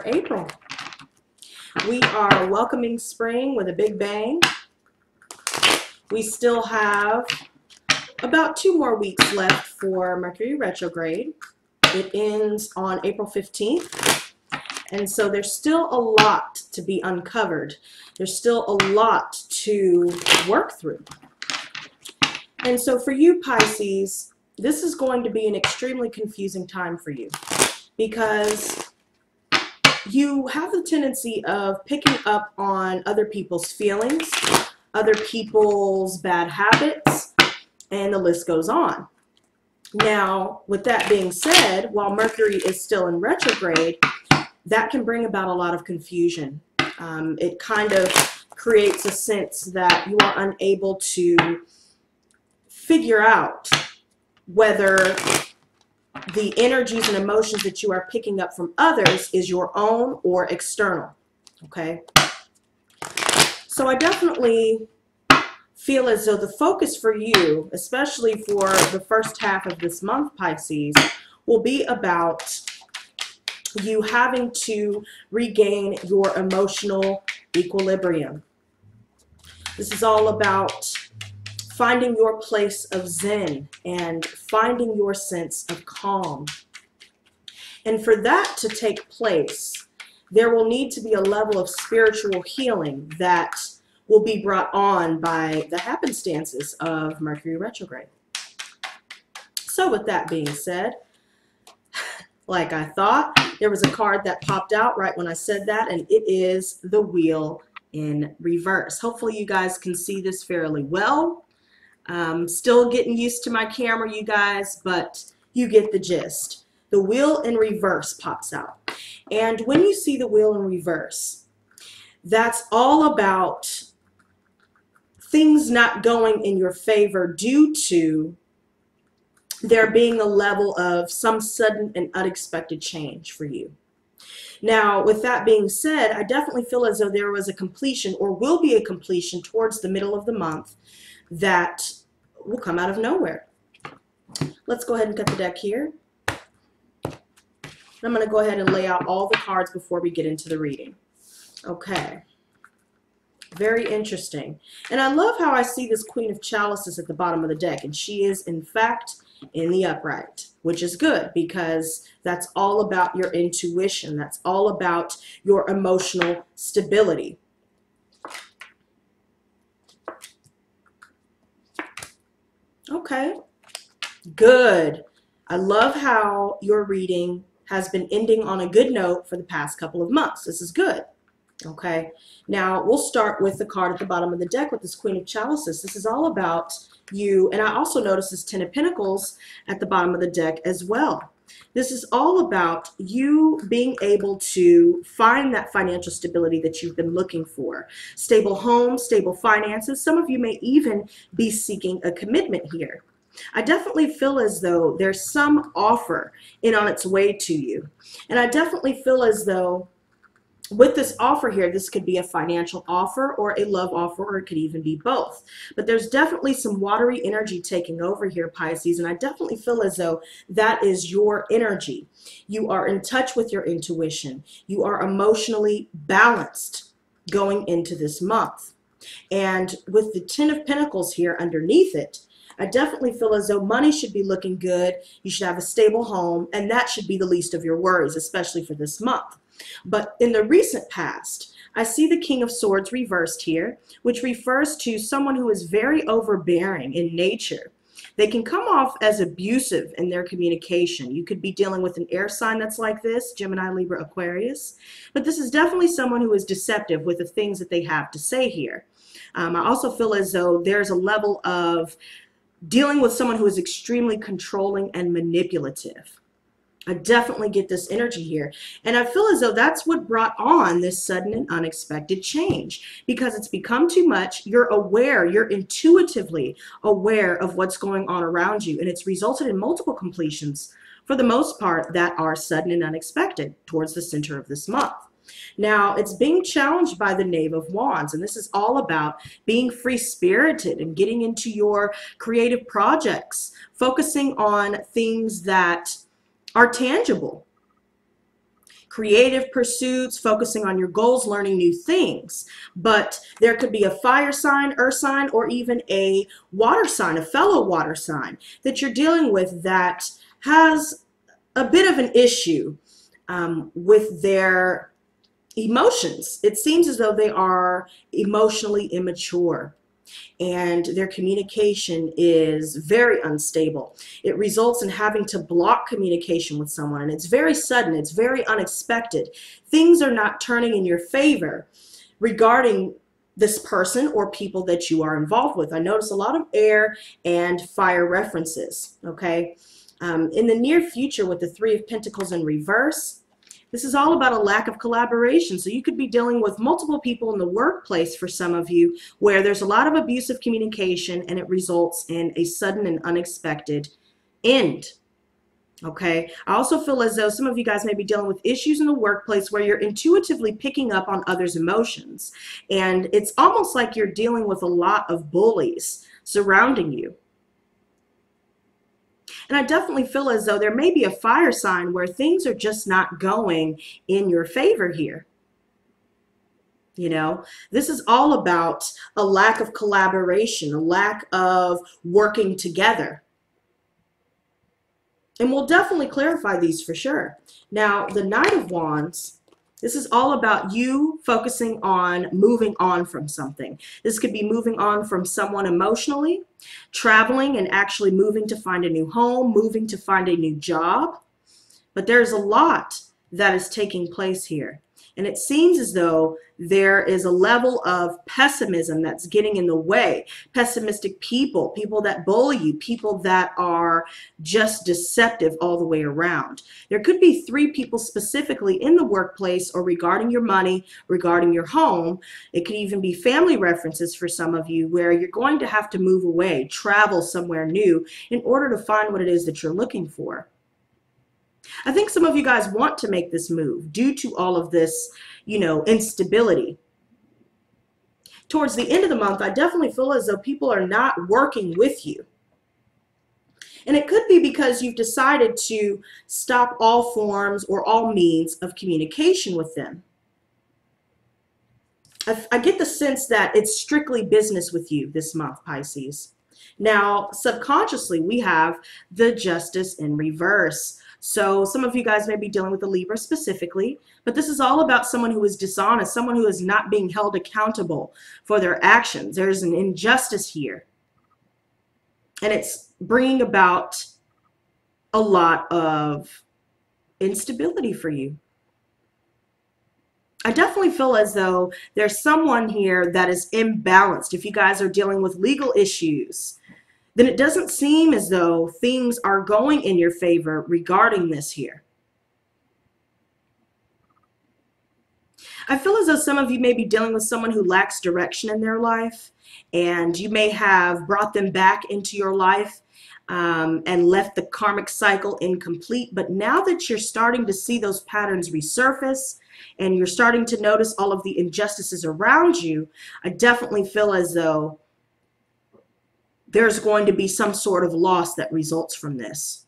April. We are welcoming spring with a big bang. We still have about 2 more weeks left for Mercury retrograde. It ends on April 15th. And so there's still a lot to be uncovered. There's still a lot to work through. And so for you, Pisces, this is going to be an extremely confusing time for you because you have the tendency of picking up on other people's feelings, other people's bad habits, and the list goes on. Now, with that being said, while Mercury is still in retrograde, that can bring about a lot of confusion. It kind of creates a sense that you are unable to figure out whether the energies and emotions that you are picking up from others is your own or external, okay? So I definitely feel as though the focus for you, especially for the first half of this month, Pisces, will be about you having to regain your emotional equilibrium. This is all about finding your place of zen and finding your sense of calm. And for that to take place, there will need to be a level of spiritual healing that will be brought on by the happenstances of Mercury retrograde. So with that being said, like I thought, there was a card that popped out right when I said that, and it is the Wheel in reverse. Hopefully you guys can see this fairly well. Still getting used to my camera, you guys, but you get the gist. The Wheel in reverse pops out. And when you see the Wheel in reverse, that's all about things not going in your favor due to there being a level of some sudden and unexpected change for you. Now, with that being said, I definitely feel as though there was a completion or will be a completion towards the middle of the month that will come out of nowhere. Let's go ahead and cut the deck here. I'm going to go ahead and lay out all the cards before we get into the reading. Okay. Very interesting. And I love how I see this Queen of Chalices at the bottom of the deck, and she is, in fact, in the upright, which is good because that's all about your intuition. That's all about your emotional stability. Okay, good. I love how your reading has been ending on a good note for the past couple of months. This is good. Okay, now we'll start with the card at the bottom of the deck with this Queen of Chalices. This is all about you, and I also notice this Ten of Pentacles at the bottom of the deck as well. This is all about you being able to find that financial stability that you've been looking for. Stable home, stable finances. Some of you may even be seeking a commitment here. I definitely feel as though there's some offer in on its way to you. And I definitely feel as though with this offer here, this could be a financial offer or a love offer, or it could even be both. But there's definitely some watery energy taking over here, Pisces, and I definitely feel as though that is your energy. You are in touch with your intuition. You are emotionally balanced going into this month. And with the Ten of Pentacles here underneath it, I definitely feel as though money should be looking good. You should have a stable home, and that should be the least of your worries, especially for this month. But in the recent past, I see the King of Swords reversed here, which refers to someone who is very overbearing in nature. They can come off as abusive in their communication. You could be dealing with an air sign that's like this, Gemini, Libra, Aquarius. But this is definitely someone who is deceptive with the things that they have to say here. I also feel as though there's a level of dealing with someone who is extremely controlling and manipulative. I definitely get this energy here. And I feel as though that's what brought on this sudden and unexpected change. Because it's become too much. You're aware, you're intuitively aware of what's going on around you. And it's resulted in multiple completions, for the most part, that are sudden and unexpected towards the center of this month. Now, it's being challenged by the Knave of Wands, and this is all about being free-spirited and getting into your creative projects, focusing on things that are tangible, creative pursuits, focusing on your goals, learning new things. But there could be a fire sign, earth sign, or even a water sign, a fellow water sign that you're dealing with that has a bit of an issue with their emotions. It seems as though they are emotionally immature and their communication is very unstable. It results in having to block communication with someone, and it's very sudden, it's very unexpected. Things are not turning in your favor regarding this person or people that you are involved with. I notice a lot of air and fire references, okay? In the near future with the Three of Pentacles in reverse, this is all about a lack of collaboration. So you could be dealing with multiple people in the workplace for some of you where there's a lot of abusive communication and it results in a sudden and unexpected end. Okay. I also feel as though some of you guys may be dealing with issues in the workplace where you're intuitively picking up on others' emotions. And it's almost like you're dealing with a lot of bullies surrounding you. And I definitely feel as though there may be a fire sign where things are just not going in your favor here. You know, this is all about a lack of collaboration, a lack of working together. And we'll definitely clarify these for sure. Now, the Knight of Wands, this is all about you focusing on moving on from something. This could be moving on from someone emotionally, traveling and actually moving to find a new home, moving to find a new job. But there's a lot that is taking place here. And it seems as though there is a level of pessimism that's getting in the way. Pessimistic people, people that bully you, people that are just deceptive all the way around. There could be 3 people specifically in the workplace or regarding your money, regarding your home. It could even be family references for some of you where you're going to have to move away, travel somewhere new in order to find what it is that you're looking for. I think some of you guys want to make this move due to all of this, you know, instability. Towards the end of the month, I definitely feel as though people are not working with you. And it could be because you've decided to stop all forms or all means of communication with them. I get the sense that it's strictly business with you this month, Pisces. Now, subconsciously, we have the Justice in reverse. So some of you guys may be dealing with the Libra specifically, but this is all about someone who is dishonest, someone who is not being held accountable for their actions. There's an injustice here. And it's bringing about a lot of instability for you. I definitely feel as though there's someone here that is imbalanced. If you guys are dealing with legal issues, then it doesn't seem as though things are going in your favor regarding this here. I feel as though some of you may be dealing with someone who lacks direction in their life, and you may have brought them back into your life and left the karmic cycle incomplete. But now that you're starting to see those patterns resurface and you're starting to notice all of the injustices around you, I definitely feel as though there's going to be some sort of loss that results from this.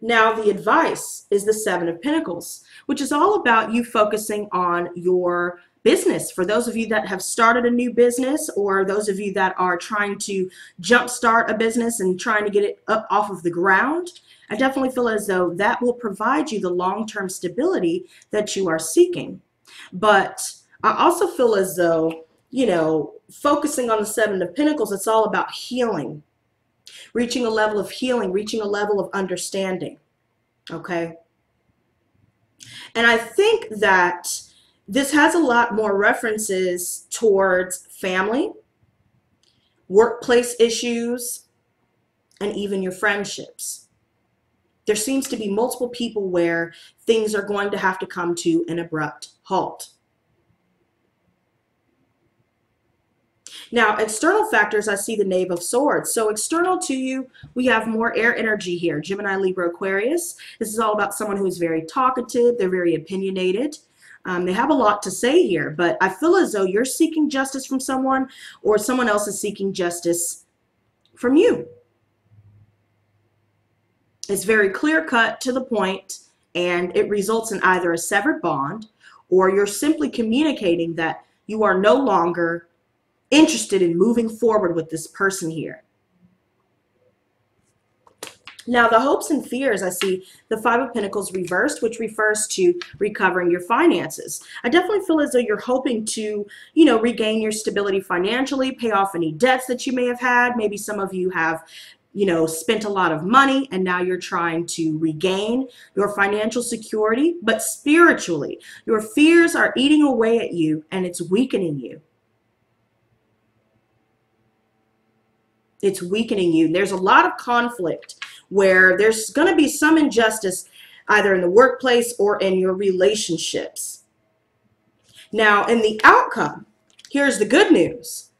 Now, the advice is the Seven of Pentacles, which is all about you focusing on your business. For those of you that have started a new business, or those of you that are trying to jumpstart a business and trying to get it up off of the ground, I definitely feel as though that will provide you the long-term stability that you are seeking. But I also feel as though, you know, focusing on the Seven of Pentacles, it's all about healing, reaching a level of healing, reaching a level of understanding. Okay. And I think that this has a lot more references towards family, workplace issues, and even your friendships. There seems to be multiple people where things are going to have to come to an abrupt halt. Now, external factors, I see the Knave of Swords. So external to you, we have more air energy here. Gemini, Libra, Aquarius. This is all about someone who is very talkative. They're very opinionated. They have a lot to say here, but I feel as though you're seeking justice from someone or someone else is seeking justice from you. It's very clear cut, to the point, and it results in either a severed bond, or you're simply communicating that you are no longer interested in moving forward with this person here. Now, the hopes and fears, I see the Five of Pentacles reversed, which refers to recovering your finances. I definitely feel as though you're hoping to, regain your stability financially, pay off any debts that you may have had. Maybe some of you have, spent a lot of money, and now you're trying to regain your financial security. But spiritually, your fears are eating away at you, and it's weakening you. It's weakening you. There's a lot of conflict where there's going to be some injustice either in the workplace or in your relationships. Now, in the outcome, here's the good news.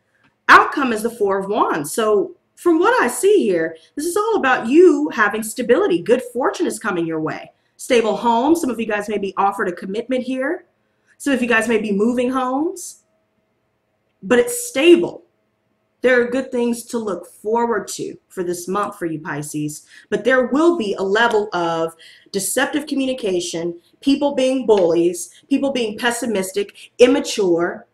Outcome is the Four of Wands. So from what I see here, this is all about you having stability. Good fortune is coming your way. Stable home. Some of you guys may be offered a commitment here. Some of you guys may be moving homes. But it's stable. There are good things to look forward to for this month for you, Pisces, but there will be a level of deceptive communication, people being bullies, people being pessimistic, immature,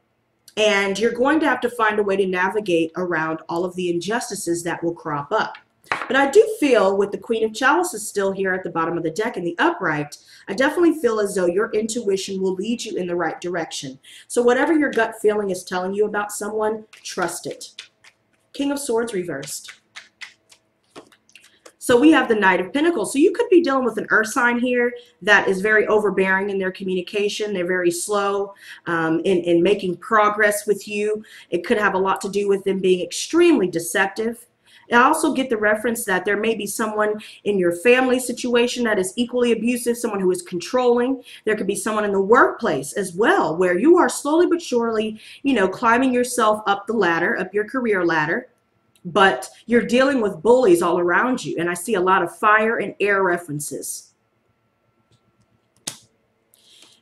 and you're going to have to find a way to navigate around all of the injustices that will crop up. But I do feel, with the Queen of Chalices still here at the bottom of the deck in the upright, I definitely feel as though your intuition will lead you in the right direction. So whatever your gut feeling is telling you about someone, trust it. King of Swords reversed. So we have the Knight of Pentacles. So you could be dealing with an earth sign here that is very overbearing in their communication. They're very slow in making progress with you. It could have a lot to do with them being extremely deceptive. I also get the reference that there may be someone in your family situation that is equally abusive, someone who is controlling. There could be someone in the workplace as well, where you are slowly but surely, climbing yourself up the ladder, up your career ladder, but you're dealing with bullies all around you. And I see a lot of fire and air references.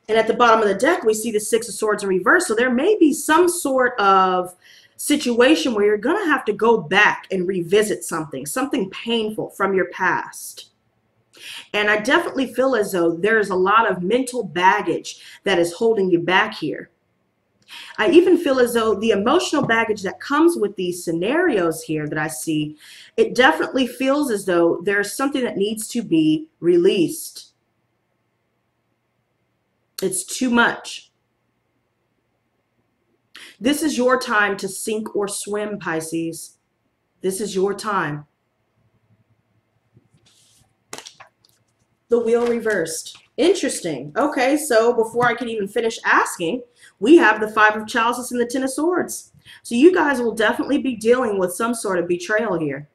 And at the bottom of the deck, we see the Six of Swords in reverse. So there may be some sort of situation where you're going to have to go back and revisit something painful from your past. And I definitely feel as though there's a lot of mental baggage that is holding you back here. I even feel as though the emotional baggage that comes with these scenarios here that I see, it definitely feels as though there's something that needs to be released. It's too much. This is your time to sink or swim, Pisces. This is your time. The Wheel reversed. Interesting. Okay, so before I can even finish asking, we have the Five of Chalices and the Ten of Swords. So you guys will definitely be dealing with some sort of betrayal here.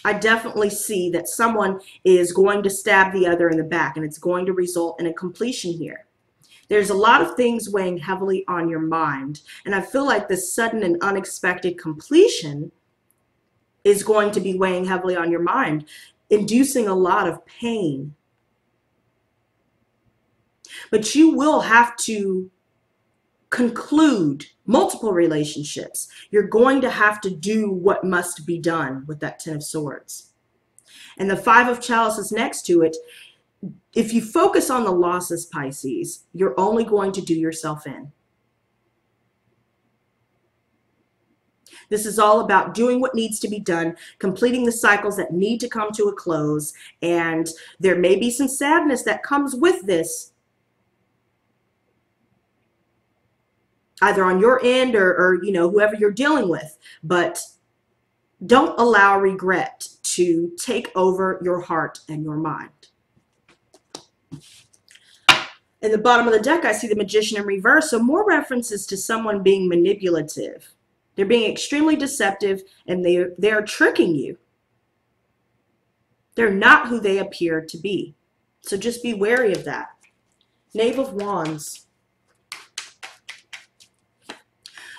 I definitely see that someone is going to stab the other in the back, and it's going to result in a completion here. There's a lot of things weighing heavily on your mind, and I feel like this sudden and unexpected completion is going to be weighing heavily on your mind, inducing a lot of pain. But you will have to conclude multiple relationships. You're going to have to do what must be done with that Ten of Swords. And the Five of Chalices next to it, if you focus on the losses, Pisces, you're only going to do yourself in. This is all about doing what needs to be done, completing the cycles that need to come to a close, and there may be some sadness that comes with this, either on your end or whoever you're dealing with, but don't allow regret to take over your heart and your mind. In the bottom of the deck, I see the Magician in reverse, so more references to someone being manipulative. They're being extremely deceptive, and they're tricking you. They're not who they appear to be. So just be wary of that. Knave of Wands.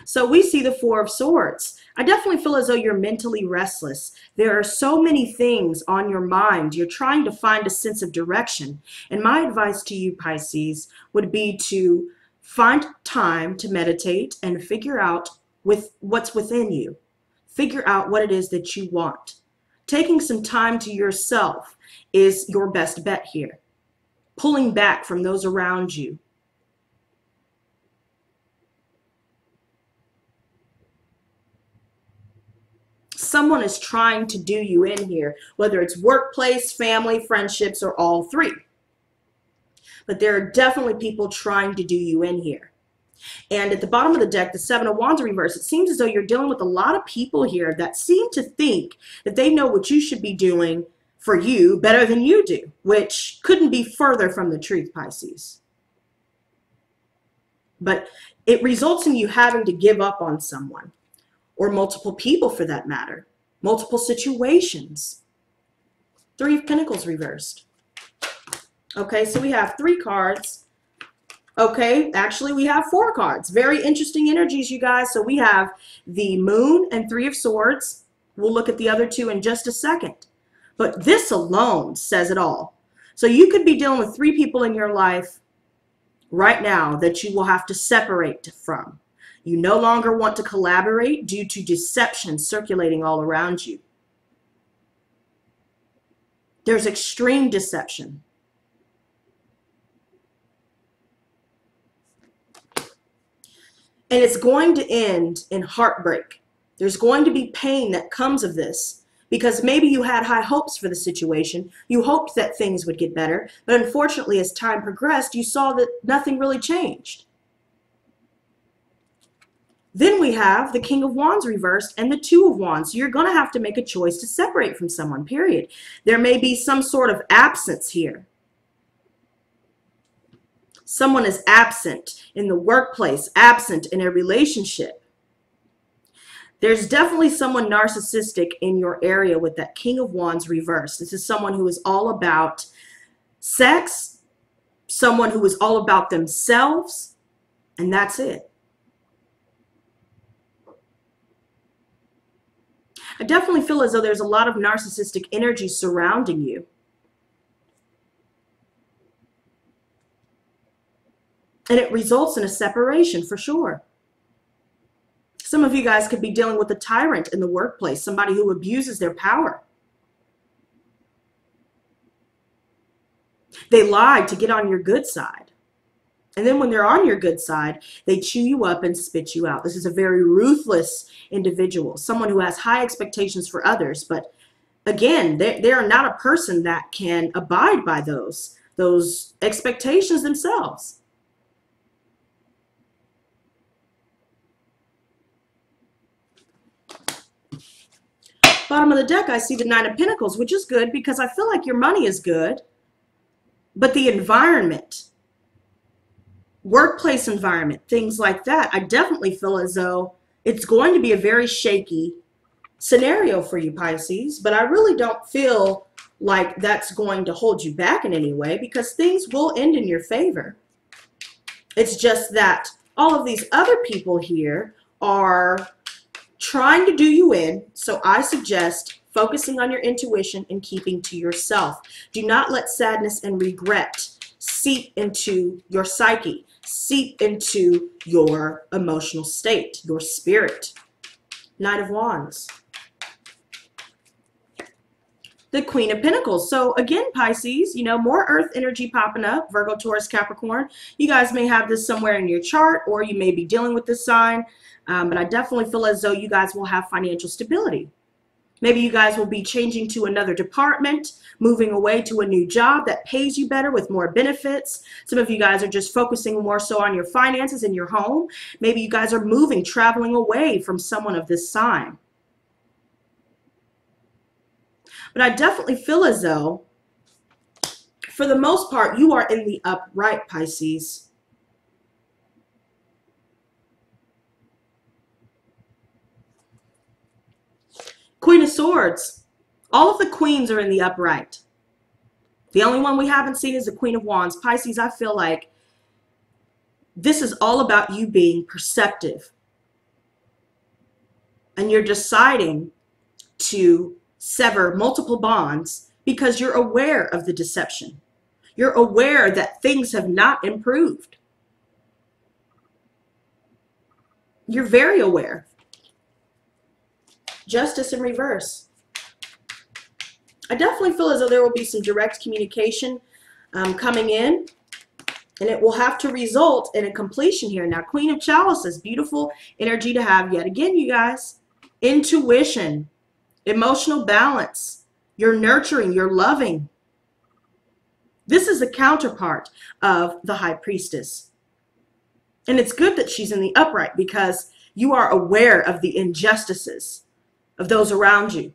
So we see the Four of Swords. I definitely feel as though you're mentally restless. There are so many things on your mind. You're trying to find a sense of direction. And my advice to you, Pisces, would be to find time to meditate and figure out what's within you. Figure out what it is that you want. Taking some time to yourself is your best bet here. Pulling back from those around you. Someone is trying to do you in here, whether it's workplace, family, friendships, or all three. But there are definitely people trying to do you in here. And at the bottom of the deck, the Seven of Wands reverse, it seems as though you're dealing with a lot of people here that seem to think that they know what you should be doing for you better than you do, which couldn't be further from the truth, Pisces. But it results in you having to give up on someone, or multiple people for that matter, multiple situations. Three of Pentacles reversed. Okay, so we have 3 cards. Okay, actually we have 4 cards. Very interesting energies, you guys. So we have the Moon and 3 of Swords. We'll look at the other 2 in just a second. But this alone says it all. So you could be dealing with 3 people in your life right now that you will have to separate from. You no longer want to collaborate due to deception circulating all around you. There's extreme deception. And it's going to end in heartbreak. There's going to be pain that comes of this because maybe you had high hopes for the situation. You hoped that things would get better, but unfortunately, as time progressed, you saw that nothing really changed. Then we have the King of Wands reversed and the 2 of Wands. You're going to have to make a choice to separate from someone, period. There may be some sort of absence here. Someone is absent in the workplace, absent in a relationship. There's definitely someone narcissistic in your area with that King of Wands reversed. This is someone who is all about sex, someone who is all about themselves, and that's it. I definitely feel as though there's a lot of narcissistic energy surrounding you. And it results in a separation for sure. Some of you guys could be dealing with a tyrant in the workplace, somebody who abuses their power. They lie to get on your good side. And then when they're on your good side, they chew you up and spit you out. This is a very ruthless individual, someone who has high expectations for others. But again, they are not a person that can abide by those expectations themselves. Bottom of the deck, I see the 9 of Pentacles, which is good because I feel like your money is good, but the environment, workplace environment, things like that, I definitely feel as though it's going to be a very shaky scenario for you, Pisces, but I really don't feel like that's going to hold you back in any way because things will end in your favor. It's just that all of these other people here are trying to do you in, so I suggest focusing on your intuition and keeping to yourself. Do not let sadness and regret seep into your psyche, seep into your emotional state, your spirit. Knight of Wands. The Queen of Pentacles. So again, Pisces, you know, more earth energy popping up, Virgo, Taurus, Capricorn. You guys may have this somewhere in your chart, or you may be dealing with this sign. But I definitely feel as though you guys will have financial stability. Maybe you guys will be changing to another department, moving away to a new job that pays you better with more benefits. Some of you guys are just focusing more so on your finances in your home. Maybe you guys are moving, traveling away from someone of this sign. But I definitely feel as though, for the most part, you are in the upright, Pisces. Queen of Swords. All of the queens are in the upright. The only one we haven't seen is the Queen of Wands. Pisces, I feel like this is all about you being perceptive. And you're deciding to sever multiple bonds because you're aware of the deception. You're aware that things have not improved. You're very aware. Justice in reverse. I definitely feel as though there will be some direct communication coming in, and it will have to result in a completion here. Now, Queen of Chalices, beautiful energy to have yet again, you guys. Intuition, emotional balance. You're nurturing, you're loving. This is the counterpart of the High Priestess. And it's good that she's in the upright because you are aware of the injustices of those around you.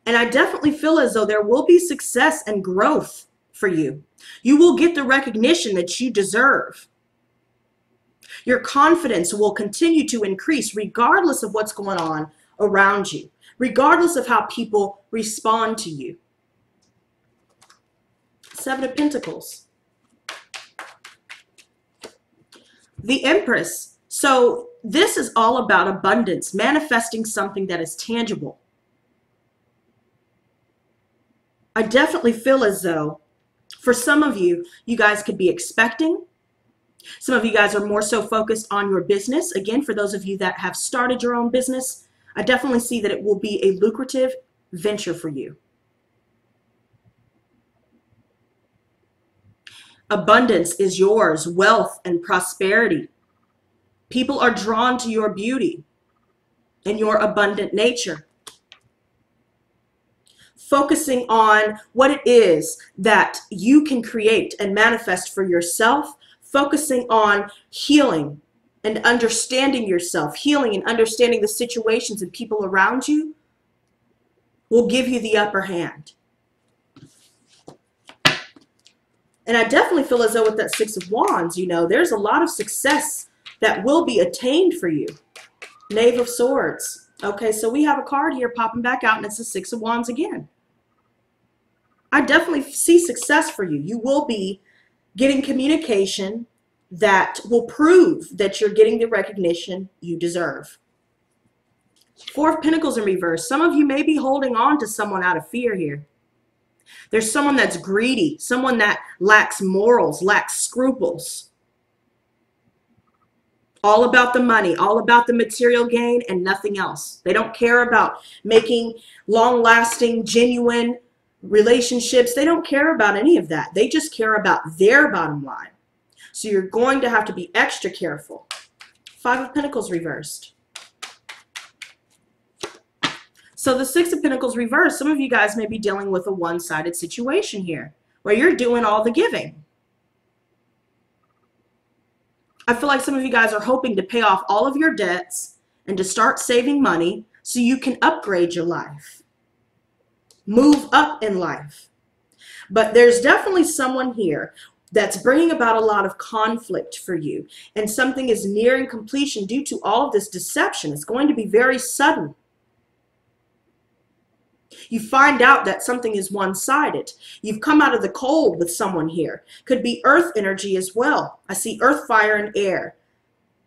And I definitely feel as though there will be success and growth for you. You will get the recognition that you deserve. Your confidence will continue to increase regardless of what's going on around you, regardless of how people respond to you. Seven of Pentacles. The Empress. So this is all about abundance, manifesting something that is tangible. I definitely feel as though for some of you, you guys could be expecting. Some of you guys are more so focused on your business. Again, for those of you that have started your own business, I definitely see that it will be a lucrative venture for you. Abundance is yours, wealth and prosperity. People are drawn to your beauty and your abundant nature. Focusing on what it is that you can create and manifest for yourself, focusing on healing and understanding yourself, healing and understanding the situations and people around you will give you the upper hand. And I definitely feel as though with that Six of Wands, you know, there's a lot of success that will be attained for you. Knave of Swords. Okay, so we have a card here popping back out, and it's the Six of Wands again. I definitely see success for you. You will be getting communication that will prove that you're getting the recognition you deserve. Four of Pentacles in reverse. Some of you may be holding on to someone out of fear here. There's someone that's greedy, someone that lacks morals, lacks scruples. All about the money, all about the material gain and nothing else. They don't care about making long-lasting, genuine relationships. They don't care about any of that. They just care about their bottom line. So you're going to have to be extra careful. Five of Pentacles reversed. So the Six of Pentacles reversed. Some of you guys may be dealing with a one-sided situation here where you're doing all the giving. I feel like some of you guys are hoping to pay off all of your debts and to start saving money so you can upgrade your life. Move up in life. But there's definitely someone here that's bringing about a lot of conflict for you. And something is nearing completion due to all of this deception. It's going to be very sudden. You find out that something is one-sided. You've come out of the cold with someone here. Could be earth energy as well. I see earth, fire, and air,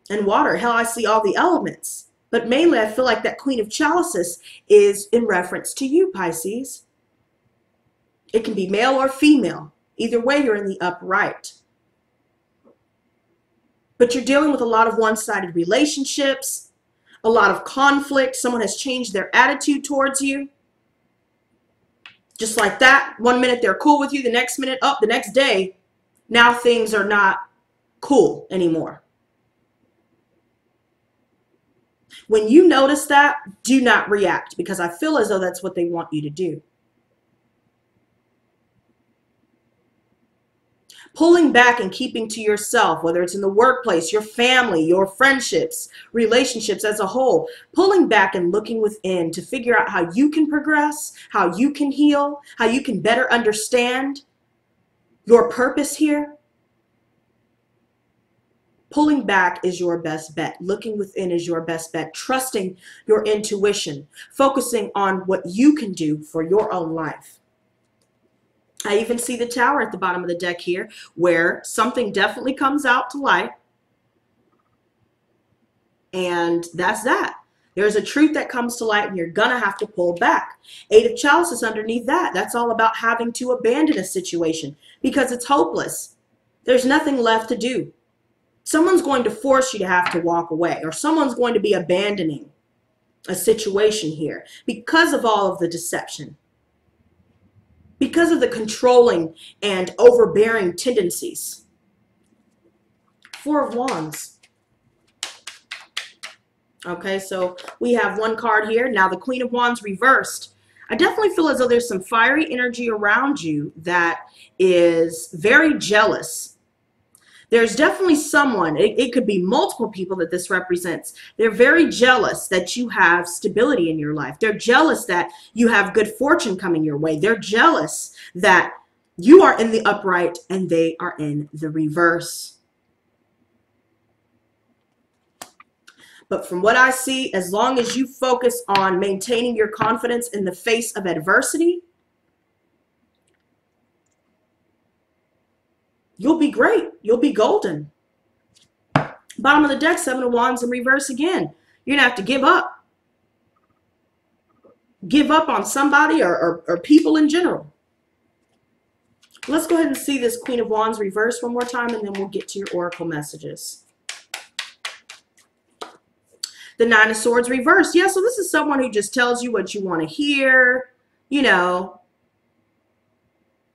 and water. Hell, I see all the elements. But mainly, I feel like that Queen of Chalices is in reference to you, Pisces. It can be male or female. Either way, you're in the upright. But you're dealing with a lot of one-sided relationships, a lot of conflict. Someone has changed their attitude towards you. Just like that, one minute they're cool with you, the next minute, the next day, now things are not cool anymore. When you notice that, do not react, because I feel as though that's what they want you to do. Pulling back and keeping to yourself, whether it's in the workplace, your family, your friendships, relationships as a whole, pulling back and looking within to figure out how you can progress, how you can heal, how you can better understand your purpose here. Pulling back is your best bet. Looking within is your best bet. Trusting your intuition. Focusing on what you can do for your own life. I even see the Tower at the bottom of the deck here, where something definitely comes out to light. And that's that. There's a truth that comes to light and you're going to have to pull back. Eight of Chalices underneath that. That's all about having to abandon a situation because it's hopeless. There's nothing left to do. Someone's going to force you to have to walk away, or someone's going to be abandoning. a situation here because of all of the deception, because of the controlling and overbearing tendencies. Four of Wands. Okay, so we have one card here. Now the Queen of Wands reversed. I definitely feel as though there's some fiery energy around you that is very jealous. There's definitely someone, it could be multiple people that this represents. They're very jealous that you have stability in your life. They're jealous that you have good fortune coming your way. They're jealous that you are in the upright and they are in the reverse. But from what I see, as long as you focus on maintaining your confidence in the face of adversity, you'll be great. You'll be golden. Bottom of the deck, Seven of Wands in reverse again. You're going to have to give up. Give up on somebody or people in general. Let's go ahead and see this Queen of Wands reverse one more time, and then we'll get to your oracle messages. The Nine of Swords reversed. Yeah, so this is someone who just tells you what you want to hear. You know,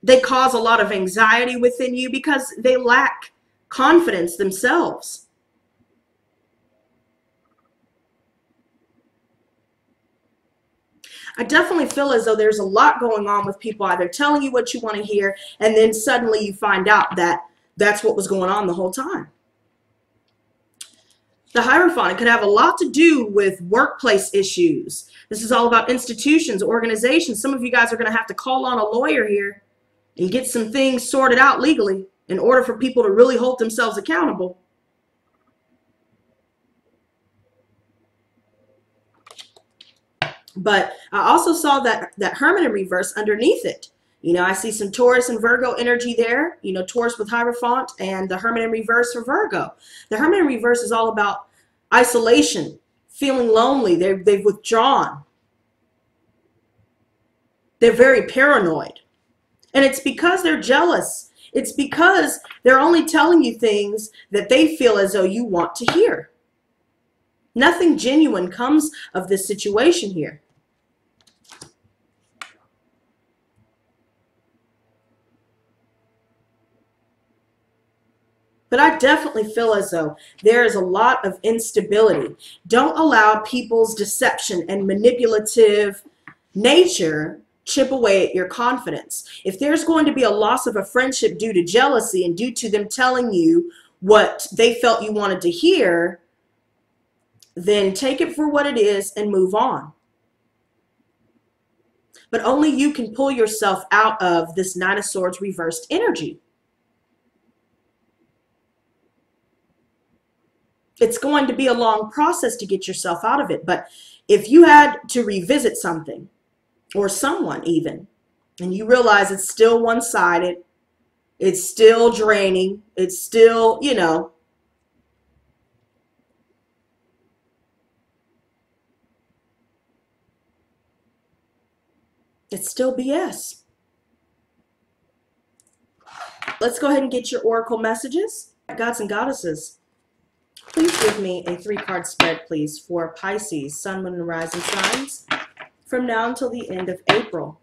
they cause a lot of anxiety within you because they lack confidence themselves. I definitely feel as though there's a lot going on with people either telling you what you want to hear, and then suddenly you find out that that's what was going on the whole time. The Hierophant could have a lot to do with workplace issues. This is all about institutions, organizations. Some of you guys are going to have to call on a lawyer here and get some things sorted out legally in order for people to really hold themselves accountable. But I also saw that Hermit in reverse underneath it. You know, I see some Taurus and Virgo energy there. You know, Taurus with Hierophant and the Hermit in reverse for Virgo. The Hermit in reverse is all about isolation, feeling lonely. They've withdrawn. They're very paranoid. And it's because they're jealous. It's because they're only telling you things that they feel as though you want to hear. Nothing genuine comes of this situation here. But I definitely feel as though there is a lot of instability. Don't allow people's deception and manipulative nature chip away at your confidence. If there's going to be a loss of a friendship due to jealousy and due to them telling you what they felt you wanted to hear, then take it for what it is and move on. But only you can pull yourself out of this Nine of Swords reversed energy. It's going to be a long process to get yourself out of it. But if you had to revisit something or someone even, and you realize it's still one-sided, it's still draining, it's still, you know, it's still BS. Let's go ahead and get your oracle messages. Gods and goddesses, please give me a 3-card spread, please, for Pisces, Sun, Moon, and Rising signs from now until the end of April.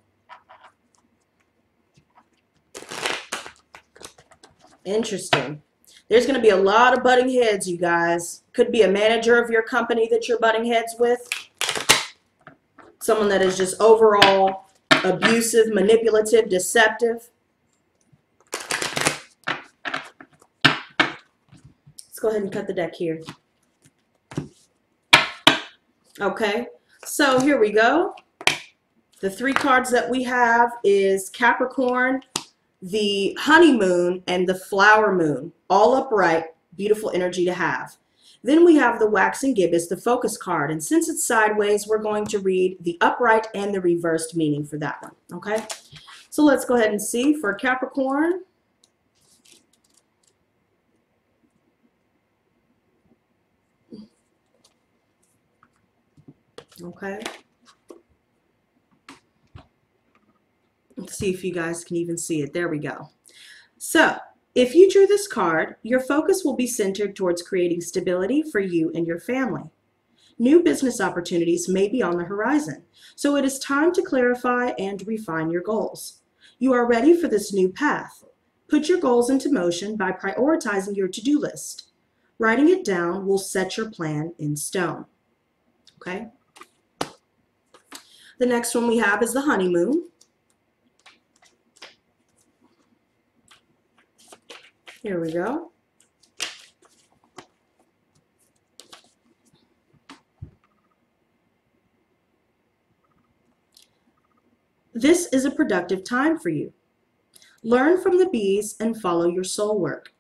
Interesting. There's going to be a lot of butting heads, you guys. Could be a manager of your company that you're butting heads with. Someone that is just overall abusive, manipulative, deceptive. Let's go ahead and cut the deck here. Okay, so here we go. The 3 cards that we have is Capricorn, the honeymoon, and the flower moon. All upright, beautiful energy to have. Then we have the waxing gibbous, the focus card. And since it's sideways, we're going to read the upright and the reversed meaning for that one. Okay, so let's go ahead and see for Capricorn. Okay. Let's see if you guys can even see it. There we go. So, if you drew this card, your focus will be centered towards creating stability for you and your family. New business opportunities may be on the horizon, so it is time to clarify and refine your goals. You are ready for this new path. Put your goals into motion by prioritizing your to-do list. Writing it down will set your plan in stone. Okay? The next one we have is the honeymoon. Here we go. This is a productive time for you. Learn from the bees and follow your soul work.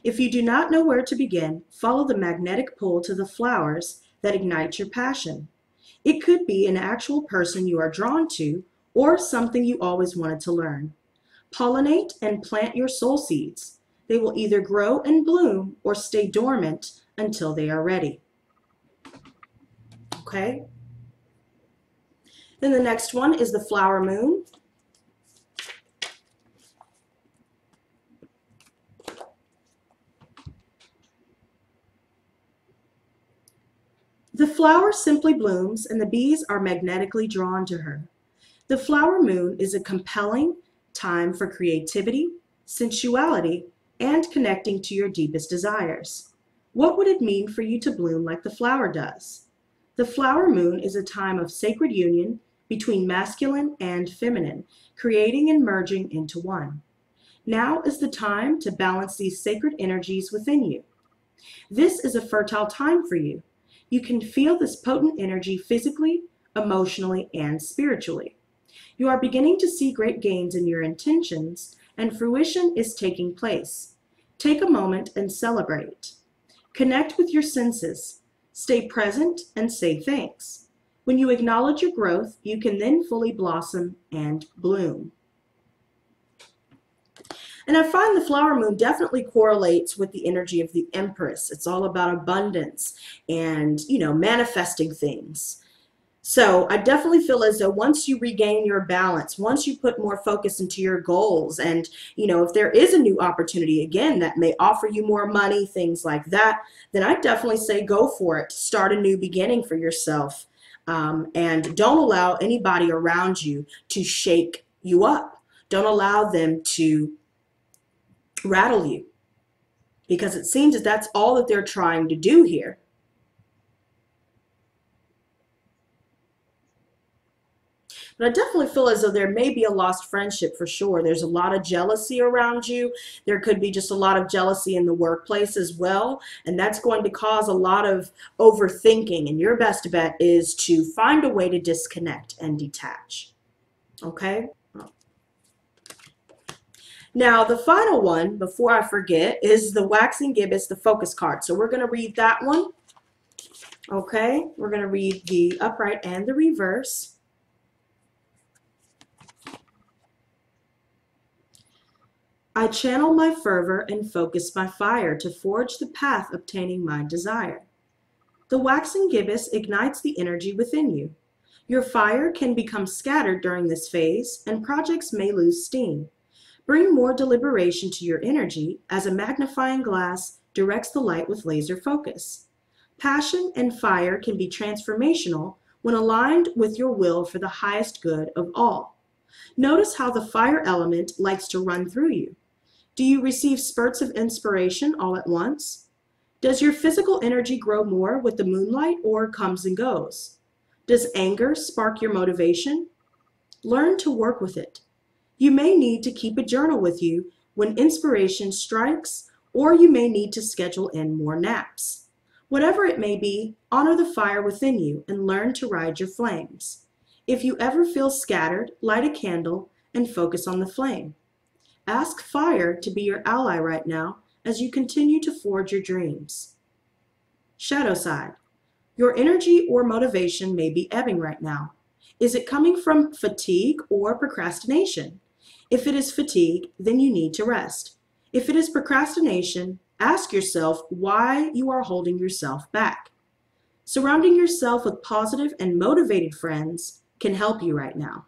If you do not know where to begin, follow the magnetic pull to the flowers that ignite your passion. It could be an actual person you are drawn to or something you always wanted to learn. Pollinate and plant your soul seeds. They will either grow and bloom or stay dormant until they are ready. Okay? Then the next one is the flower moon. The flower simply blooms and the bees are magnetically drawn to her. The flower moon is a compelling time for creativity, sensuality, and connecting to your deepest desires. What would it mean for you to bloom like the flower does? The flower moon is a time of sacred union between masculine and feminine, creating and merging into one. Now is the time to balance these sacred energies within you. This is a fertile time for you. You can feel this potent energy physically, emotionally, and spiritually. You are beginning to see great gains in your intentions, and fruition is taking place. Take a moment and celebrate. Connect with your senses. Stay present and say thanks. When you acknowledge your growth, you can then fully blossom and bloom. And I find the flower moon definitely correlates with the energy of the Empress. It's all about abundance and, manifesting things. So I definitely feel as though once you regain your balance, once you put more focus into your goals, and, if there is a new opportunity, again, that may offer you more money, things like that, then I definitely say go for it. Start a new beginning for yourself. And don't allow anybody around you to shake you up. Don't allow them to rattle you, because it seems that that's all that they're trying to do here. But I definitely feel as though there may be a lost friendship for sure. There's a lot of jealousy around you. There could be just a lot of jealousy in the workplace as well. And that's going to cause a lot of overthinking. And your best bet is to find a way to disconnect and detach. Okay? Now, the final one, before I forget, is the waxing gibbous, the focus card. So we're going to read that one. Okay? We're going to read the upright and the reverse. I channel my fervor and focus my fire to forge the path obtaining my desire. The waxing gibbous ignites the energy within you. Your fire can become scattered during this phase, and projects may lose steam. Bring more deliberation to your energy as a magnifying glass directs the light with laser focus. Passion and fire can be transformational when aligned with your will for the highest good of all. Notice how the fire element likes to run through you. Do you receive spurts of inspiration all at once? Does your physical energy grow more with the moonlight or comes and goes? Does anger spark your motivation? Learn to work with it. You may need to keep a journal with you when inspiration strikes, or you may need to schedule in more naps. Whatever it may be, honor the fire within you and learn to ride your flames. If you ever feel scattered, light a candle and focus on the flame. Ask fire to be your ally right now as you continue to forge your dreams. Shadow side. Your energy or motivation may be ebbing right now. Is it coming from fatigue or procrastination? If it is fatigue, then you need to rest. If it is procrastination, ask yourself why you are holding yourself back. Surrounding yourself with positive and motivated friends can help you right now.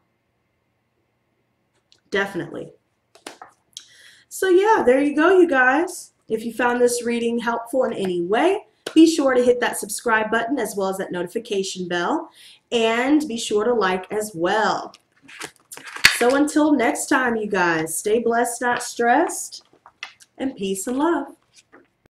Definitely. So yeah, there you go, you guys. If you found this reading helpful in any way, Be sure to hit that subscribe button as well as that notification bell. And be sure to like as well. So until next time, you guys, stay blessed, not stressed, and peace and love.